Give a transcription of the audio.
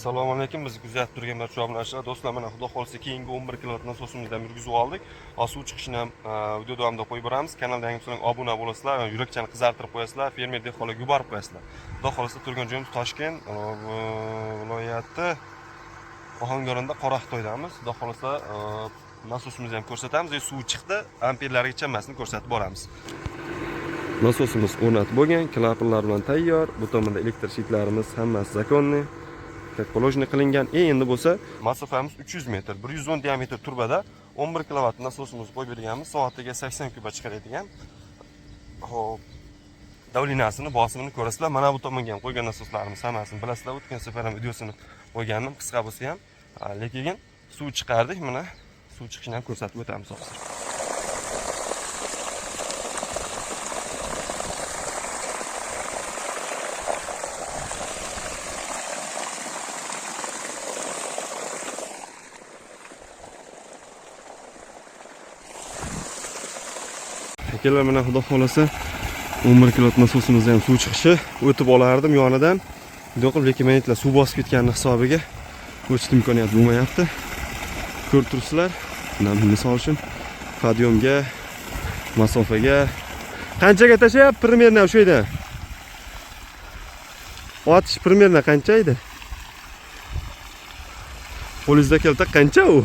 Assalomu alaykum. Biz kuzatib turgan barcha obunachilar, do'stlar, mana xudo xolsa keyingi 11 kW nasosimizdan yurgizib oldik. Suv chiqishini ham video davomida qo'yib boramiz. Kanalga yangi bo'lsanglar obuna bo'lasizlar, yurakchani qizartirib qo'yasizlar, fermer dehqonlarga yuborib qo'yasizlar. Xudo xolsa turgan joyimiz Toshkent viloyati Ohangaronda Qoraqitoydamiz. Xudo xolsa nasosimizni ham ko'rsatamiz. Suv chiqdi, amperlargacha hammasini ko'rsatib boramiz. Nasosimiz o'rnatib bo'lgan, klapanlar bilan tayyor. Bu tomonda elektr shitlarimiz hammasi zakonniy. Poложение qilingan. Endi bo'lsa, masofamiz 300 metr, 110 diametr turbada 11 kW nasosimizni qo'yib berganmiz. Soatiga 80 kuba chiqaradigan. Xo'p, davlinasini, bosimini ko'rasizlar. Mana bu tomonga ham qo'ygan nasoslarimiz hammasini bilasizlar. O'tgan safar ham videosini qo'ygandim, qisqa bo'lsa ham. Lekin suv chiqardik. Mana suv chiqishini ham ko'rsatib o'tamiz hozir. Akalar, mana xudo xolasa 11 kW nasosimizda ham suv chiqishi o'tib olardim yonidan. Bunday qilib, lekin men suv bosib ketgani hisobiga o'chish imkoniyati bo'lmayapti. Ko'rib turibsizlar. Mana misol uchun podiyomga, masofaga qanchaga tashlayapti примерно o'sha yerda? Otish примерно qancha edi? Qo'lingizda kelsa qancha u?